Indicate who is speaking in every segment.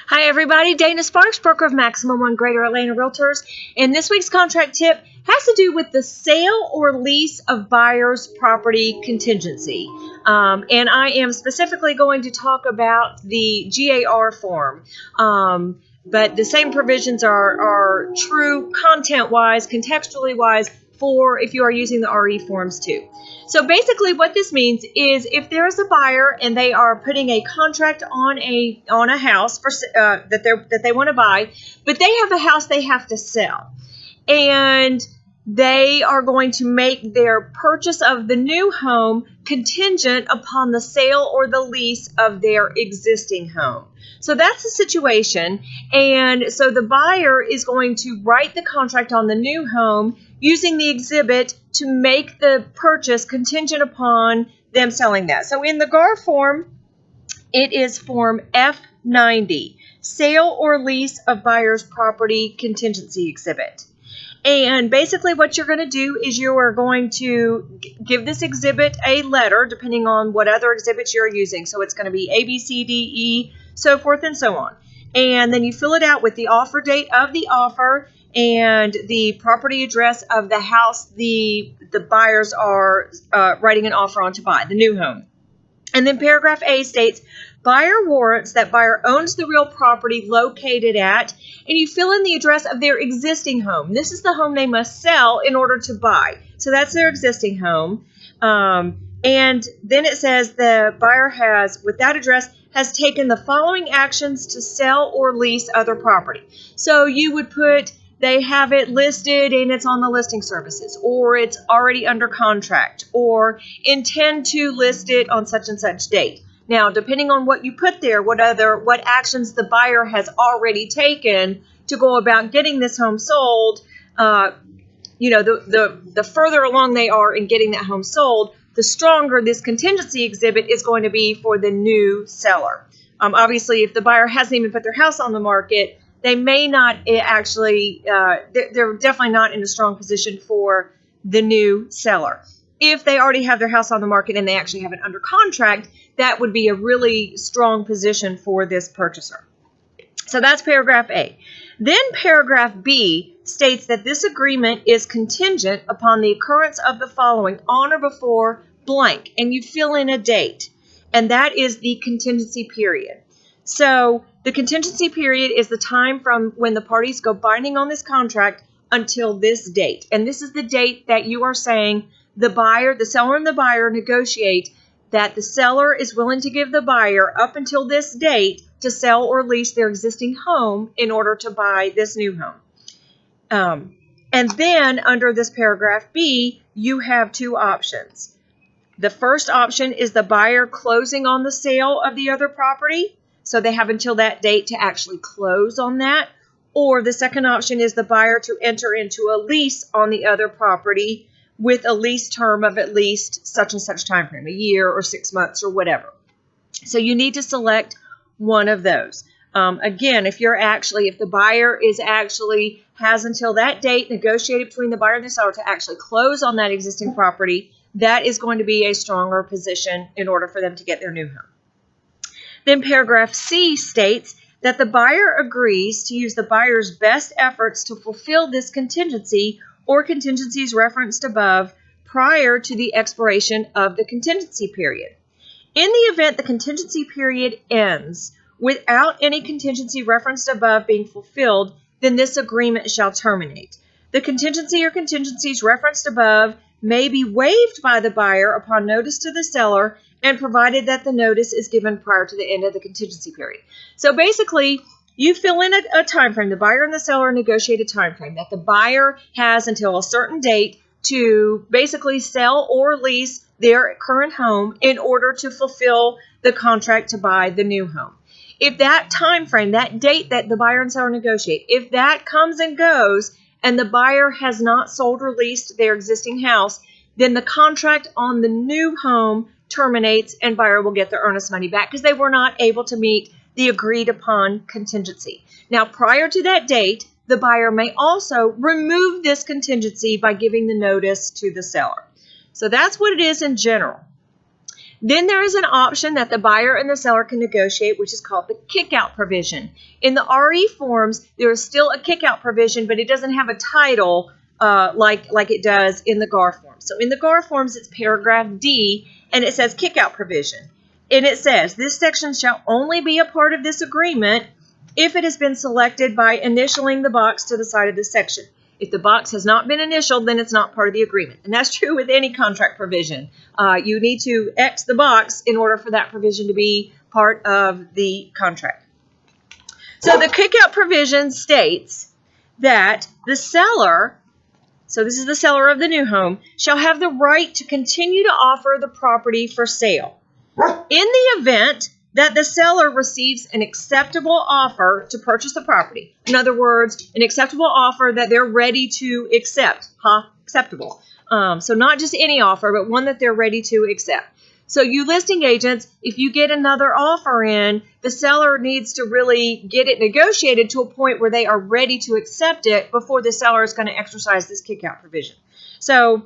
Speaker 1: Hi everybody, Dana Sparks, broker of Maximum One Greater Atlanta Realtors. And this week's contract tip has to do with the sale or lease of buyer's property contingency. And I am specifically going to talk about the GAR form. But the same provisions are true content-wise, contextually-wise, for if you are using the RE forms too. So basically what this means is if there is a buyer and they are putting a contract on a house for that they want to buy, but they have a house they have to sell, and they are going to make their purchase of the new home contingent upon the sale or the lease of their existing home. So that's the situation. And so the buyer is going to write the contract on the new home using the exhibit to make the purchase contingent upon them selling that. So in the GAR form, it is Form F90, Sale or Lease of Buyer's Property Contingency Exhibit. And basically what you're going to do is you are going to give this exhibit a letter, depending on what other exhibits you're using. So it's going to be A, B, C, D, E, so forth and so on. And then you fill it out with the offer date of the offer and the property address of the house the buyers are writing an offer on to buy, the new home. And then paragraph A states, buyer warrants that buyer owns the real property located at, and you fill in the address of their existing home. This is the home they must sell in order to buy. So that's their existing home. And then it says the buyer has, with that address, has taken the following actions to sell or lease other property. So you would put, they have it listed and it's on the listing services, or it's already under contract, or intend to list it on such and such date. Now, depending on what you put there, what actions the buyer has already taken to go about getting this home sold, the further along they are in getting that home sold, the stronger this contingency exhibit is going to be for the new seller. Obviously, if the buyer hasn't even put their house on the market, they may not actually, they're definitely not in a strong position for the new seller. If they already have their house on the market and they actually have it under contract, that would be a really strong position for this purchaser. So that's paragraph A. Then paragraph B states that this agreement is contingent upon the occurrence of the following on or before blank, and you fill in a date, and that is the contingency period. So the contingency period is the time from when the parties go binding on this contract until this date. And this is the date that you are saying the seller and the buyer negotiate that the seller is willing to give the buyer up until this date to sell or lease their existing home in order to buy this new home. And then under this paragraph B, you have two options. The first option is the buyer closing on the sale of the other property. So they have until that date to actually close on that. Or the second option is the buyer to enter into a lease on the other property with a lease term of at least such and such time frame, a year or 6 months or whatever. So you need to select one of those. Again, if the buyer has until that date negotiated between the buyer and the seller to actually close on that existing property, that is going to be a stronger position in order for them to get their new home. Then paragraph C states that the buyer agrees to use the buyer's best efforts to fulfill this contingency or contingencies referenced above prior to the expiration of the contingency period. In the event the contingency period ends without any contingency referenced above being fulfilled, then this agreement shall terminate. The contingency or contingencies referenced above may be waived by the buyer upon notice to the seller and provided that the notice is given prior to the end of the contingency period. So basically, you fill in a time frame. The buyer and the seller negotiate a time frame that the buyer has until a certain date to basically sell or lease their current home in order to fulfill the contract to buy the new home. If that time frame, that date that the buyer and seller negotiate, if that comes and goes and the buyer has not sold or leased their existing house, then the contract on the new home terminates and buyer will get their earnest money back because they were not able to meet the agreed upon contingency. Now, prior to that date, the buyer may also remove this contingency by giving the notice to the seller. So that's what it is in general. Then there is an option that the buyer and the seller can negotiate, which is called the kickout provision. In the RE forms, there is still a kickout provision, but it doesn't have a title like it does in the GAR forms. So in the GAR forms, it's paragraph D, and it says kickout provision. And it says, this section shall only be a part of this agreement if it has been selected by initialing the box to the side of this section. If the box has not been initialed, then it's not part of the agreement. And that's true with any contract provision. You need to X the box in order for that provision to be part of the contract. So the kickout provision states that the seller, so this is the seller of the new home, shall have the right to continue to offer the property for sale. In the event that the seller receives an acceptable offer to purchase the property. In other words, an acceptable offer that they're ready to accept. Acceptable. So not just any offer, but one that they're ready to accept. So you listing agents, if you get another offer in, the seller needs to really get it negotiated to a point where they are ready to accept it before the seller is going to exercise this kickout provision. So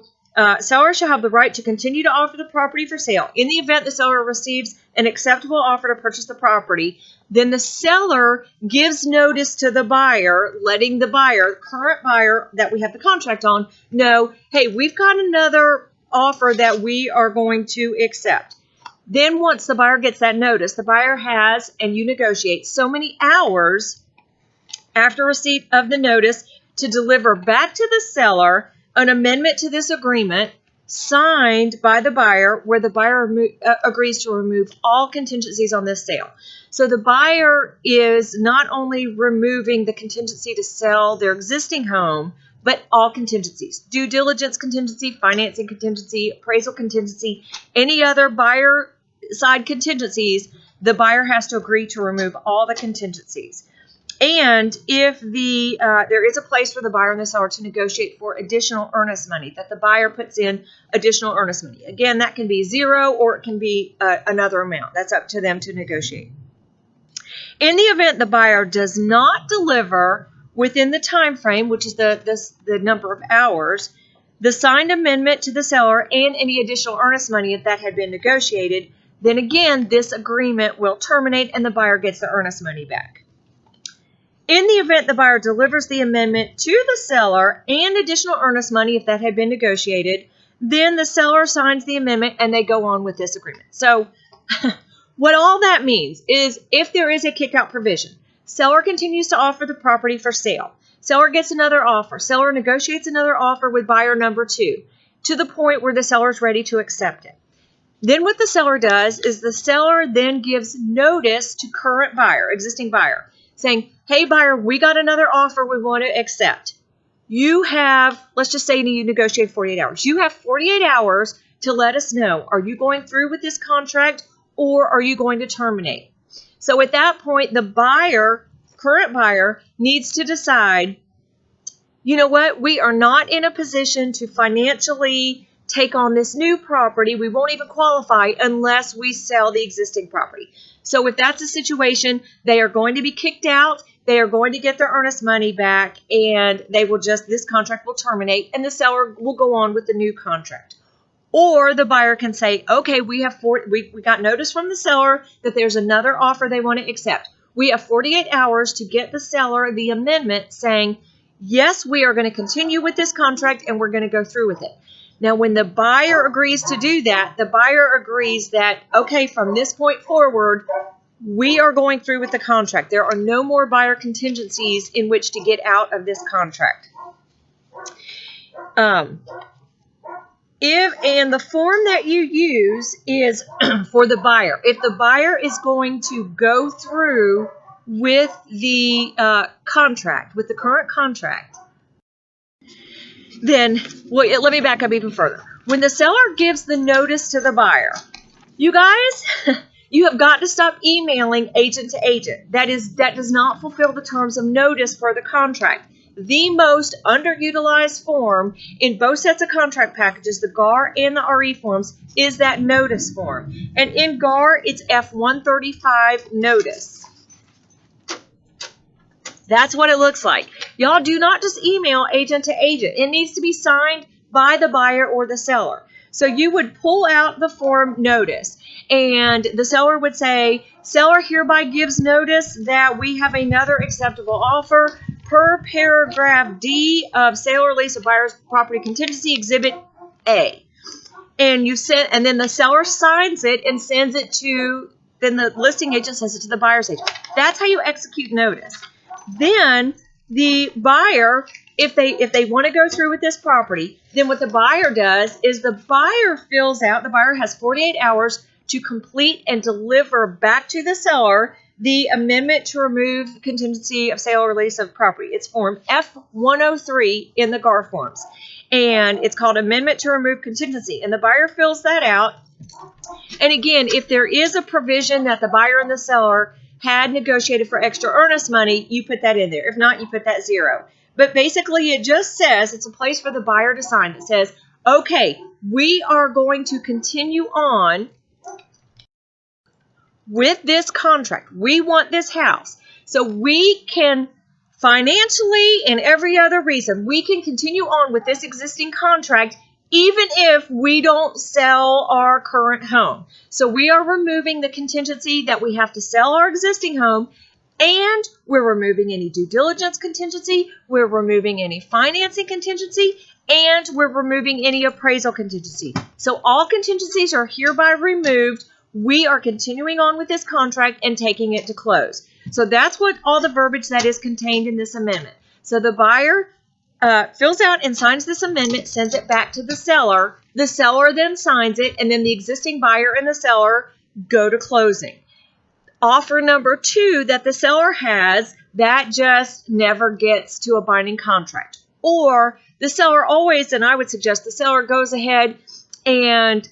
Speaker 1: seller shall have the right to continue to offer the property for sale. In the event the seller receives an acceptable offer to purchase the property, then the seller gives notice to the buyer, letting the buyer, current buyer that we have the contract on, know, hey, we've got another offer that we are going to accept. Then once the buyer gets that notice, the buyer has, and you negotiate, so many hours after receipt of the notice to deliver back to the seller an amendment to this agreement signed by the buyer where the buyer agrees to remove all contingencies on this sale. So the buyer is not only removing the contingency to sell their existing home, but all contingencies. Due diligence contingency, financing contingency, appraisal contingency, any other buyer side contingencies, the buyer has to agree to remove all the contingencies. And if there is a place for the buyer and the seller to negotiate for additional earnest money, that the buyer puts in additional earnest money. Again, that can be zero or it can be another amount. That's up to them to negotiate. In the event the buyer does not deliver within the time frame, which is the number of hours, the signed amendment to the seller and any additional earnest money if that had been negotiated, then again, this agreement will terminate and the buyer gets the earnest money back. In the event the buyer delivers the amendment to the seller and additional earnest money, if that had been negotiated, then the seller signs the amendment and they go on with this agreement. So what all that means is if there is a kickout provision, seller continues to offer the property for sale. Seller gets another offer. Seller negotiates another offer with buyer number 2 to the point where the seller is ready to accept it. Then what the seller does is the seller then gives notice to current buyer, existing buyer, saying, hey, buyer, we got another offer we want to accept. You have, let's just say you negotiate 48 hours. You have 48 hours to let us know, are you going through with this contract or are you going to terminate? So at that point, the buyer, current buyer, needs to decide, you know what, we are not in a position to financially take on this new property. We won't even qualify unless we sell the existing property. So if that's the situation, they are going to be kicked out. They are going to get their earnest money back, and they will this contract will terminate, and the seller will go on with the new contract. Or the buyer can say, okay, we got notice from the seller that there's another offer they want to accept. We have 48 hours to get the seller the amendment saying, yes, we are going to continue with this contract and we're going to go through with it. Now, when the buyer agrees to do that, the buyer agrees that, okay, from this point forward, we are going through with the contract. There are no more buyer contingencies in which to get out of this contract. And the form that you use is for the buyer. If the buyer is going to go through with the contract, with the current contract, then let me back up even further. When the seller gives the notice to the buyer, you guys, you have got to stop emailing agent to agent. That does not fulfill the terms of notice for the contract. The most underutilized form in both sets of contract packages, the GAR and the RE forms, is that notice form. And in GAR, it's F-135 notice. That's what it looks like. Y'all do not just email agent to agent. It needs to be signed by the buyer or the seller. So you would pull out the form notice, and the seller would say, seller hereby gives notice that we have another acceptable offer per paragraph D of sale or lease of buyer's property contingency exhibit A. And and then the seller signs it and sends it to, then the listing agent sends it to the buyer's agent. That's how you execute notice. Then the buyer, if they want to go through with this property, then what the buyer does is the buyer has 48 hours to complete and deliver back to the seller the amendment to remove contingency of sale or lease of property. It's form F-103 in the GAR forms. And it's called Amendment to Remove Contingency. And the buyer fills that out. And again, if there is a provision that the buyer and the seller had negotiated for extra earnest money, you put that in there. If not, you put that 0. But basically, it just says, it's a place for the buyer to sign that says, okay, we are going to continue on with this contract. We want this house. So we can financially and every other reason, we can continue on with this existing contract even if we don't sell our current home. So we are removing the contingency that we have to sell our existing home, and we're removing any due diligence contingency, we're removing any financing contingency, and we're removing any appraisal contingency. So all contingencies are hereby removed. We are continuing on with this contract and taking it to close. So that's what all the verbiage that is contained in this amendment. So the buyer fills out and signs this amendment, sends it back to the seller. The seller then signs it, and then the existing buyer and the seller go to closing. Offer number 2 that the seller has, that just never gets to a binding contract. Or the seller always, and I would suggest the seller goes ahead and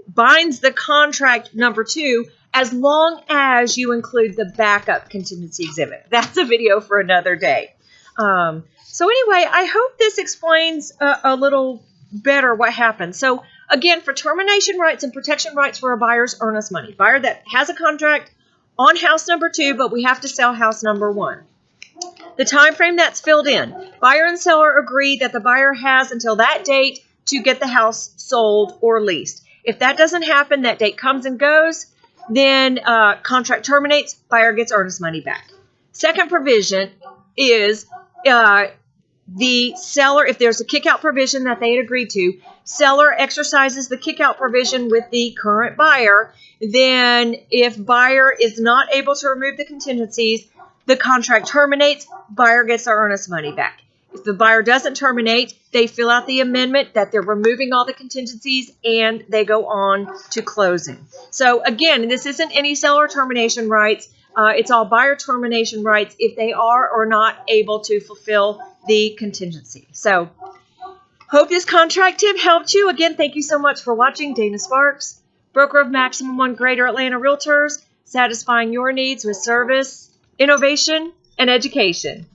Speaker 1: binds the contract number 2 as long as you include the backup contingency exhibit. That's a video for another day. So anyway, I hope this explains a little better what happens. So again, for termination rights and protection rights for a buyer's earnest money, buyer that has a contract on house number 2, but we have to sell house number 1. The time frame that's filled in. Buyer and seller agree that the buyer has until that date to get the house sold or leased. If that doesn't happen, that date comes and goes, then contract terminates, buyer gets earnest money back. Second provision is the seller, if there's a kickout provision that they had agreed to, seller exercises the kickout provision with the current buyer. Then if buyer is not able to remove the contingencies, the contract terminates, buyer gets their earnest money back. If the buyer doesn't terminate, they fill out the amendment that they're removing all the contingencies, and they go on to closing. So again, this isn't any seller termination rights. It's all buyer termination rights if they are or not able to fulfill the contingency. So hope this contract tip helped you. Again, thank you so much for watching. Dana Sparks, broker of Maximum One Greater Atlanta Realtors, satisfying your needs with service, innovation, and education.